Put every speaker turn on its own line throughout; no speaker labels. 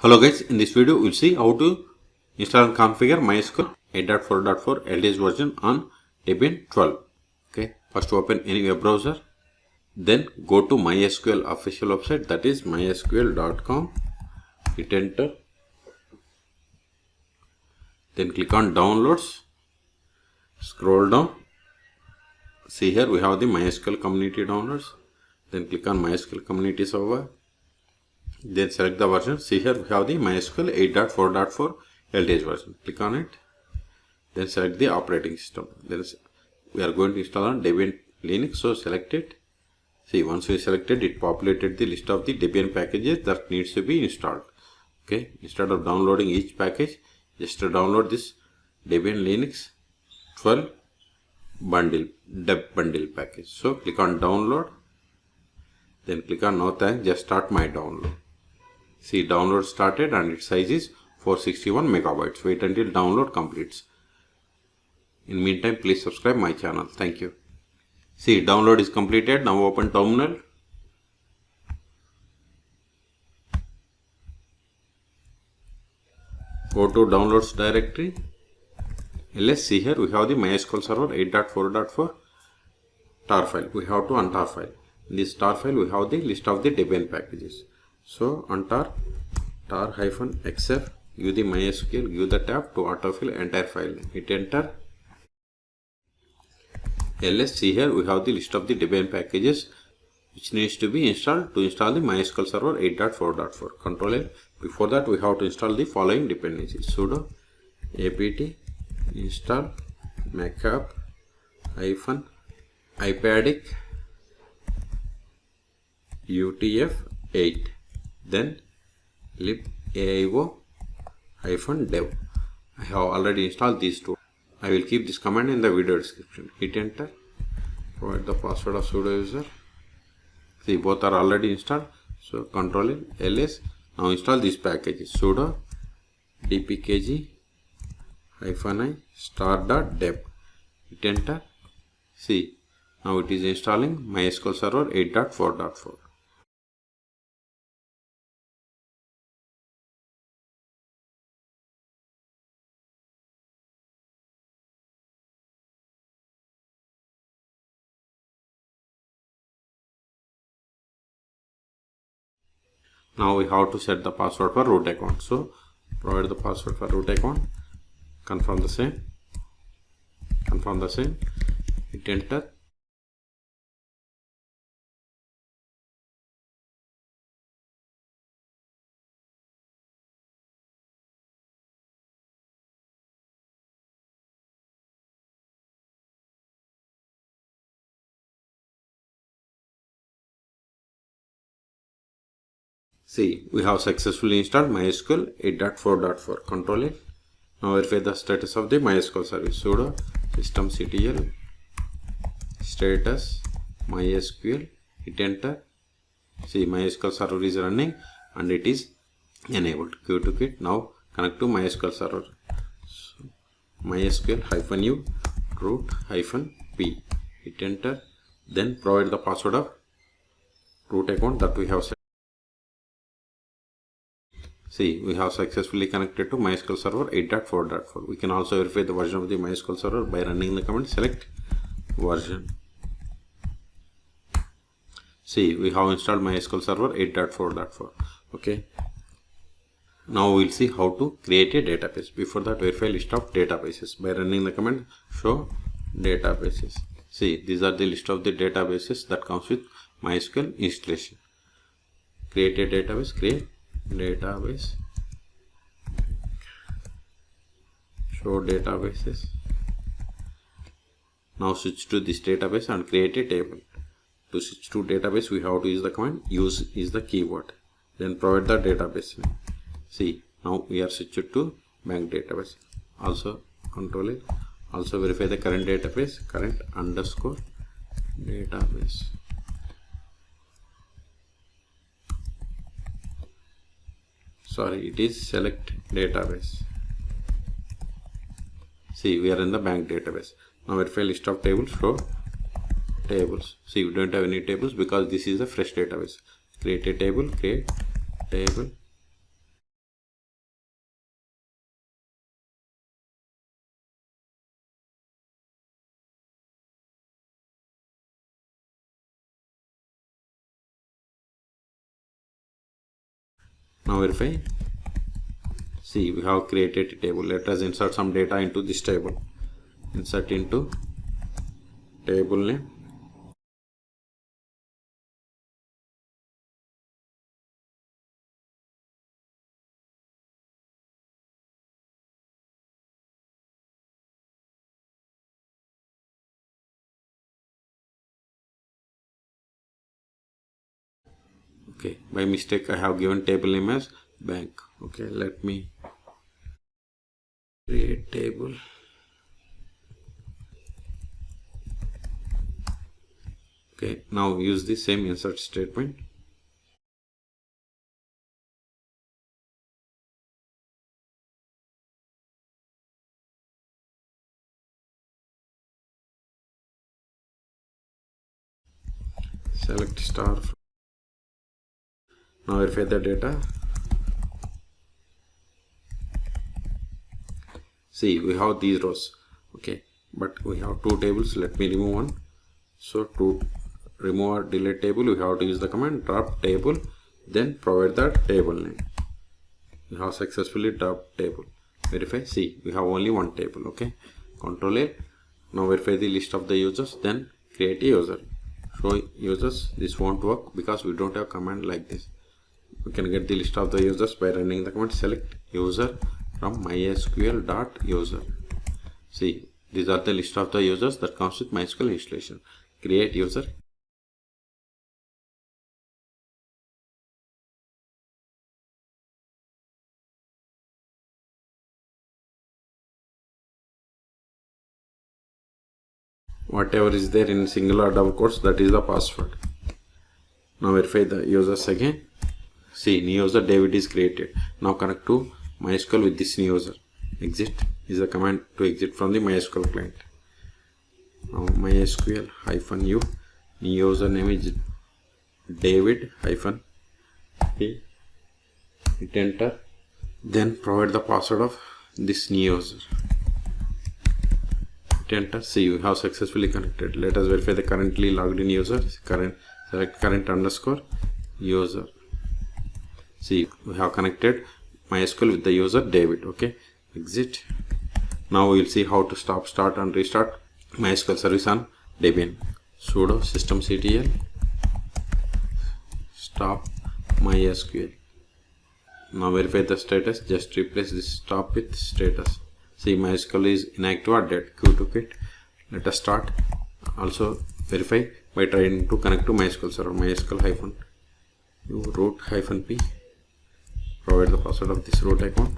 Hello guys, in this video we'll see how to install and configure MySQL 8.4.4 LTS version on Debian 12. Okay, first open any web browser, then go to MySQL official website, that is mysql.com, hit enter, then click on downloads, scroll down, see here we have the MySQL community downloads, then click on MySQL community server. Then select the version. See here we have the MySQL 8.4.4 LTS version. Click on it. Then select the operating system. Then we are going to install on Debian Linux. So select it. See, once we selected it, populated the list of the Debian packages that needs to be installed. Okay. Instead of downloading each package, just to download this Debian Linux 12 bundle deb bundle package. So click on download. Then click on no thanks. Just start my download. See, download started and its size is 461 megabytes. Wait until download completes. In meantime, please subscribe my channel. Thank you. See, download is completed. Now open terminal. Go to downloads directory. Let's see here we have the MySQL server 8.4.4 tar file. We have to untar file. In this tar file we have the list of the Debian packages. So untar tar-xf, give the MySQL, give the tab to autofill entire file. Hit enter. Let's see here we have the list of the Debian packages which needs to be installed to install the MySQL server 8.4.4. Control L. Before that we have to install the following dependencies: sudo apt install -mcap -ipadic utf8, then libaio-dev. I have already installed these two. I will keep this command in the video description. Hit enter. Provide the password of sudo user. See, both are already installed. So control ls. Now install these packages. Sudo dpkg-i star.deb. Hit enter. See, now it is installing MySQL server 8.4.4. Now we have to set the password for root account. So provide the password for root account. Confirm the same. Hit enter. See, we have successfully installed MySQL 8.4.4. Control it. Now verify the status of the MySQL service. Sudo systemctl status MySQL. Hit enter. See, MySQL server is running and it is enabled. Q to Git. Now connect to MySQL server. So, MySQL-u root-p. Hit enter. Then provide the password of root account that we have set. See, we have successfully connected to MySQL server 8.4.4. We can also verify the version of the MySQL server by running the command select version. See, we have installed MySQL server 8.4.4. Okay. Now we'll see how to create a database. Before that, verify list of databases by running the command show databases. See, these are the list of the databases that comes with MySQL installation. Create a database. Create database, show databases. Now switch to this database and create a table. To switch to database, we have to use the command use is the keyword, then provide the database name. See, now we are switched to bank database. Also control it. Also verify the current database, current underscore database. Sorry, it is select database. See, we are in the bank database. Now verify list of tables, show tables. See, we don't have any tables because this is a fresh database. Create a table, create table, Now verify. See, we have created a table. Let us insert some data into this table. Insert into table name. Okay, by mistake I have given table name as bank. Okay, let me create table. Okay, now use the same insert statement. Select star. Now verify the data. See, we have these rows. Okay, but we have two tables. Let me remove one. So to remove or delete table, we have to use the command drop table, then provide the table name. We have successfully dropped table. Verify. See, we have only one table. Okay, Control A. Now verify the list of the users, then create a user. Show users. This won't work because we don't have command like this. We can get the list of the users by running the command select user from mysql.user. See, these are the list of the users that comes with MySQL installation. Create user. Whatever is there in single or double quotes, that is the password. Now verify the users again. See, new user David is created. Now connect to MySQL with this new user. Exit is the command to exit from the MySQL client. Now MySQL -u, new user name is David -p. Hit enter. Then provide the password of this new user. Hit enter. See, we have successfully connected. Let us verify the currently logged in user. Select current underscore user. See, we have connected MySQL with the user David. Okay, exit. Now we will see how to stop, start and restart MySQL service on Debian. Sudo systemctl stop MySQL. Now verify the status. Just replace this stop with status. See, MySQL is inactive or dead. Q to quit. Let us start. Also verify by trying to connect to MySQL server. MySQL -u root -p. Provide the password of this root account.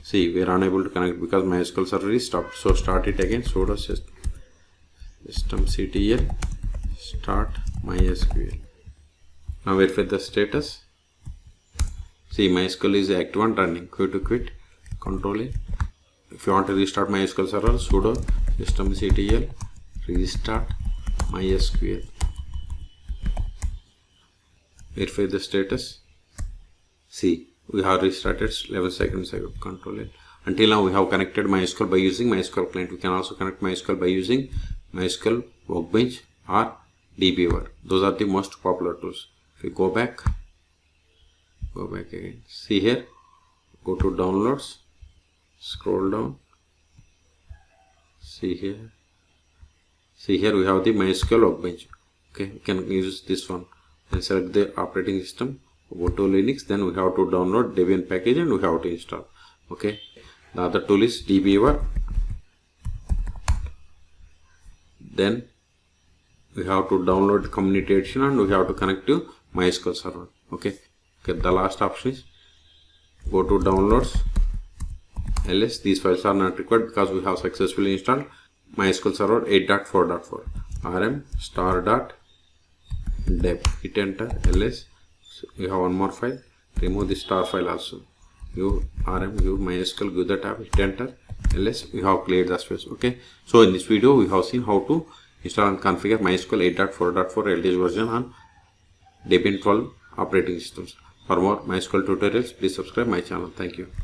See, we are unable to connect because MySQL server is stopped. So start it again. Sudo systemctl start MySQL. Now verify the status. See, MySQL is active and running. Q to quit. Control A. If you want to restart MySQL server, sudo systemctl restart MySQL. Verify the status. See, we have restarted 11 seconds ago. Control A. Until now, we have connected MySQL by using MySQL client. We can also connect MySQL by using MySQL Workbench or Debian. Those are the most popular tools. If we go back again. See here, go to downloads, scroll down. See here we have the MySQL Workbench. Okay, we can use this one and select the operating system. Go to Linux, then we have to download Debian package and we have to install. Okay, the other tool is Debian. Then we have to download community edition and we have to connect to MySQL server. Okay, the last option is go to downloads ls. These files are not required because we have successfully installed MySQL server 8.4.4 rm star.deb. Hit enter. ls. So we have one more file. Remove the star file also. rm MySQL, give the tab, hit enter. ls. We have cleared the space. Okay, so in this video we have seen how to install and configure MySQL 8.4.4 LTS version on Debian 12 operating systems. For more MySQL tutorials, please subscribe my channel. Thank you.